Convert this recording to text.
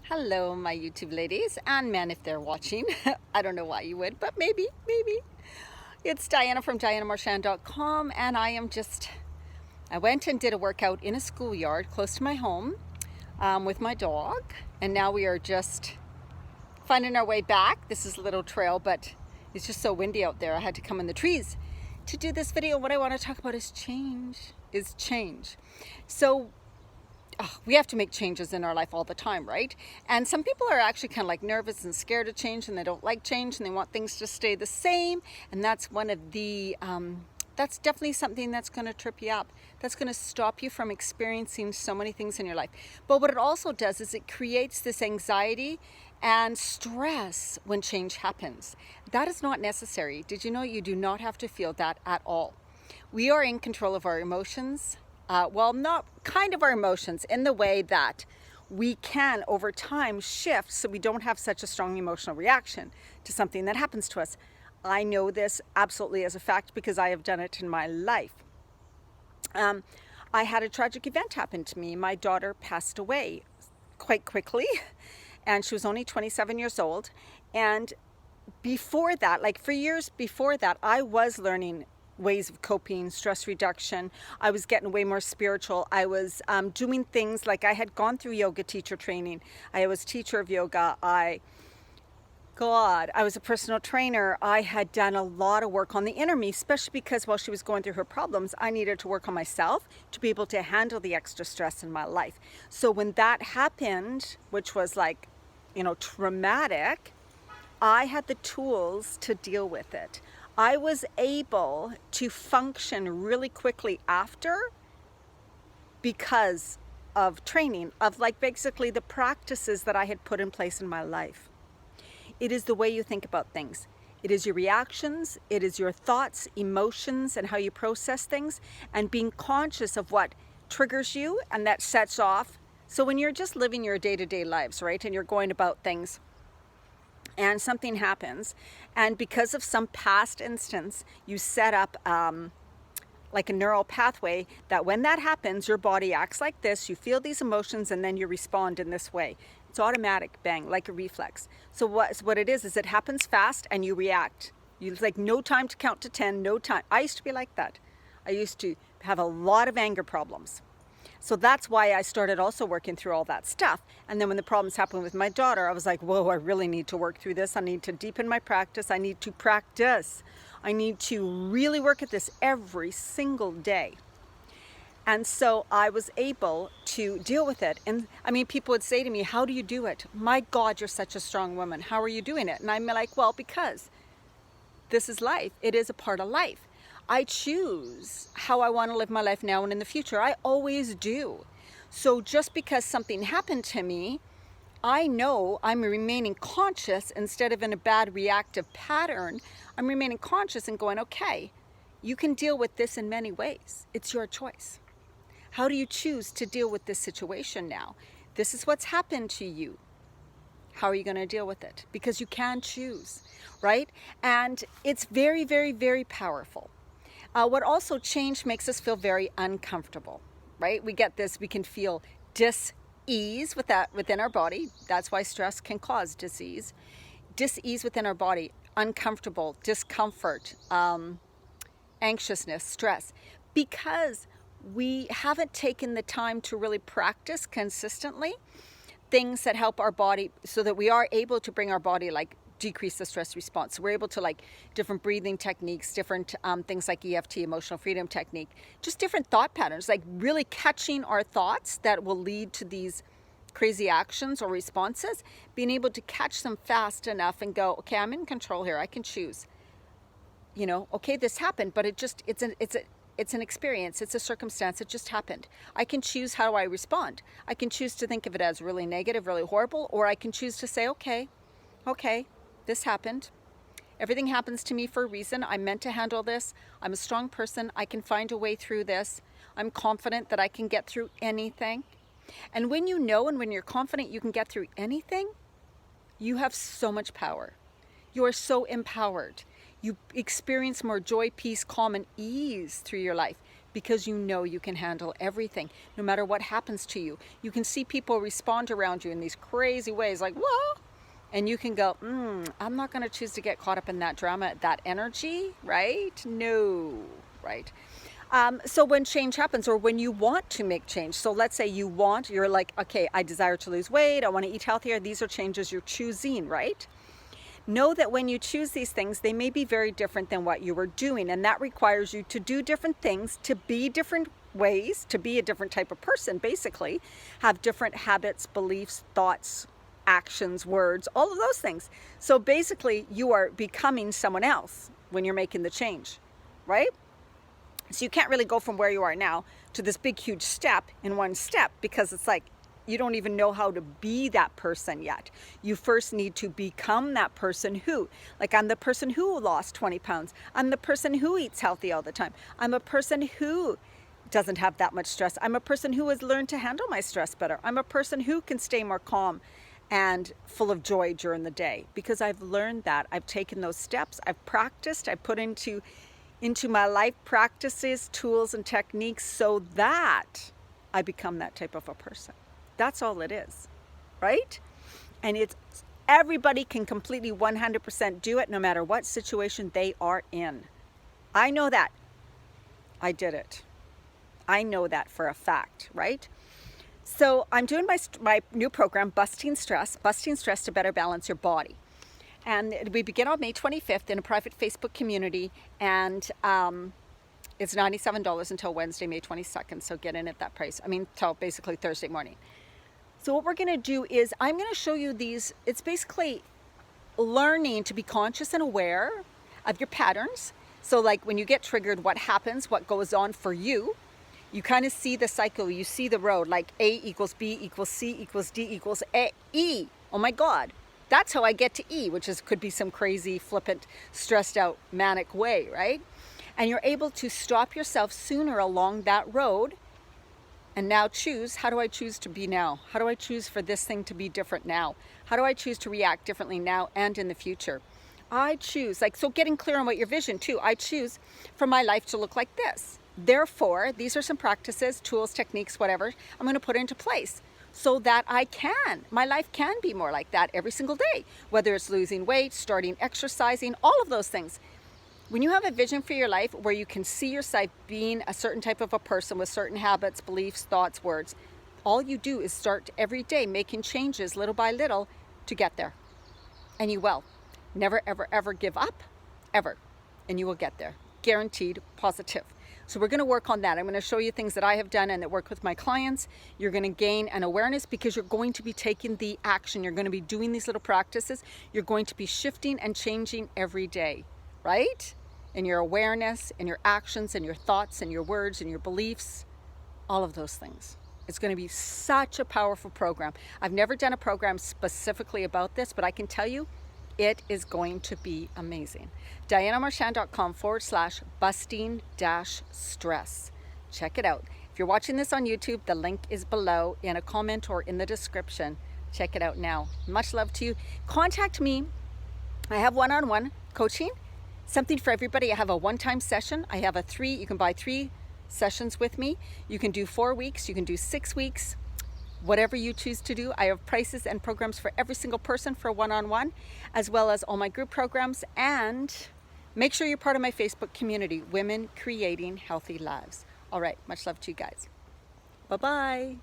Hello, my YouTube ladies and men if they're watching. I don't know why you would, but maybe. It's Diana from DianaMarchand.com, and I went and did a workout in a schoolyard close to my home with my dog, and now we are just finding our way back. This is a little trail, but it's just so windy out there. I had to come in the trees to do this video. What I want to talk about is change. So we have to make changes in our life all the time, right? And some people are actually kind of like nervous and scared of change, and they don't like change, and they want things to stay the same. And that's one of the that's definitely something that's going to trip you up. That's going to stop you from experiencing so many things in your life. But what it also does is it creates this anxiety and stress when change happens. That is not necessary. Did you know you do not have to feel that at all? We are in control of our emotions. Not kind of our emotions, in the way that we can over time shift so we don't have such a strong emotional reaction to something that happens to us. I know this absolutely as a fact because I have done it in my life. I had a tragic event happen to me. My daughter passed away quite quickly, and she was only 27 years old. And before that, like for years before that, I was learning ways of coping, stress reduction. I was getting way more spiritual. I was doing things like I had gone through yoga teacher training. I was teacher of yoga. I was a personal trainer. I had done a lot of work on the inner me, especially because while she was going through her problems, I needed to work on myself to be able to handle the extra stress in my life. So when that happened, which was like, traumatic, I had the tools to deal with it. I was able to function really quickly after because of training, of like basically the practices that I had put in place in my life. It is the way you think about things. It is your reactions, it is your thoughts, emotions, and how you process things, and being conscious of what triggers you and that sets off. So when you're just living your day-to-day lives, right, and you're going about things, and something happens, and because of some past instance, you set up like a neural pathway that when that happens, your body acts like this, you feel these emotions, and then you respond in this way. It's automatic, bang, like a reflex. So what it is it happens fast and you react. You like no time to count to 10, no time. I used to be like that. I used to have a lot of anger problems. So that's why I started also working through all that stuff. And then when the problems happened with my daughter, I was like, whoa, I really need to work through this. I need to deepen my practice. I need to practice. I need to really work at this every single day. And so I was able to deal with it. And I mean, people would say to me, how do you do it? My God, you're such a strong woman. How are you doing it? And I'm like, well, because this is life. It is a part of life. I choose how I want to live my life now and in the future. I always do. So just because something happened to me, I know I'm remaining conscious instead of in a bad reactive pattern. I'm remaining conscious and going, okay, you can deal with this in many ways. It's your choice. How do you choose to deal with this situation now? This is what's happened to you. How are you going to deal with it? Because you can choose, right? And it's very, very, very powerful. What also change makes us feel very uncomfortable, right? We can feel dis-ease within our body. That's why stress can cause disease. Dis-ease within our body, uncomfortable, discomfort, anxiousness, stress, because we haven't taken the time to really practice consistently things that help our body so that we are able to bring our body decrease the stress response. So we're able to different breathing techniques, different things like EFT, emotional freedom technique, just different thought patterns, like really catching our thoughts that will lead to these crazy actions or responses, being able to catch them fast enough and go, okay, I'm in control here. I can choose. Okay, this happened, but it's an experience. It's a circumstance. It just happened. I can choose how I respond. I can choose to think of it as really negative, really horrible, or I can choose to say, okay, this happened. Everything happens to me for a reason. I'm meant to handle this. I'm a strong person. I can find a way through this. I'm confident that I can get through anything. And when you know and when you're confident you can get through anything, you have so much power. You are so empowered. You experience more joy, peace, calm, and ease through your life because you know you can handle everything, no matter what happens to you. You can see people respond around you in these crazy ways, like, whoa, and you can go, I'm not going to choose to get caught up in that drama, that energy, right? No, right? So when change happens, or when you want to make change, so let's say you're like, okay, I desire to lose weight, I want to eat healthier. These are changes you're choosing, right? Know that when you choose these things, they may be very different than what you were doing. And that requires you to do different things, to be different ways, to be a different type of person, basically, have different habits, beliefs, thoughts, actions, words, all of those things. So basically, you are becoming someone else when you're making the change, right? So you can't really go from where you are now to this big, huge step in one step, because it's like you don't even know how to be that person yet. You first need to become that person who, like, I'm the person who lost 20 pounds. I'm the person who eats healthy all the time. I'm a person who doesn't have that much stress. I'm a person who has learned to handle my stress better. I'm a person who can stay more calm and full of joy during the day, because I've learned that. I've taken those steps. I've practiced. I put into my life practices, tools, and techniques so that I become that type of a person. That's all it is, right? And everybody can completely 100% do it, no matter what situation they are in. I know that. I did it. I know that for a fact, right? So I'm doing my new program, Busting Stress to Better Balance Your Body. And we begin on May 25th in a private Facebook community, and it's $97 until Wednesday, May 22nd, so get in at that price. Till basically Thursday morning. So what we're going to do is I'm going to show you these. It's basically learning to be conscious and aware of your patterns. So like when you get triggered, what happens, what goes on for you. You kind of see the cycle, you see the road, like A equals B equals C equals D equals E. Oh my God. That's how I get to E, which could be some crazy, flippant, stressed out, manic way, right? And you're able to stop yourself sooner along that road and now choose, how do I choose to be now? How do I choose for this thing to be different now? How do I choose to react differently now and in the future? I choose, so getting clear on what your vision too, I choose for my life to look like this. Therefore, these are some practices, tools, techniques, whatever, I'm going to put into place, so that my life can be more like that every single day, whether it's losing weight, starting exercising, all of those things. When you have a vision for your life where you can see yourself being a certain type of a person with certain habits, beliefs, thoughts, words, all you do is start every day making changes little by little to get there. And you will. Never, ever, ever give up, ever. And you will get there. Guaranteed, positive. So we're going to work on that. I'm going to show you things that I have done and that work with my clients. You're going to gain an awareness because you're going to be taking the action. You're going to be doing these little practices. You're going to be shifting and changing every day, right? In your awareness, in your actions, in your thoughts, in your words, in your beliefs, all of those things. It's going to be such a powerful program. I've never done a program specifically about this, but I can tell you it is going to be amazing. DianaMarchand.com/busting-stress. Check it out. If you're watching this on YouTube, the link is below in a comment or in the description. Check it out now. Much love to you. Contact me. I have one-on-one coaching, something for everybody. I have a one-time session. I have you can buy 3 sessions with me. You can do 4 weeks. You can do 6 weeks. Whatever you choose to do. I have prices and programs for every single person for one-on-one, as well as all my group programs. And make sure you're part of my Facebook community, Women Creating Healthy Lives. All right, much love to you guys. Bye-bye.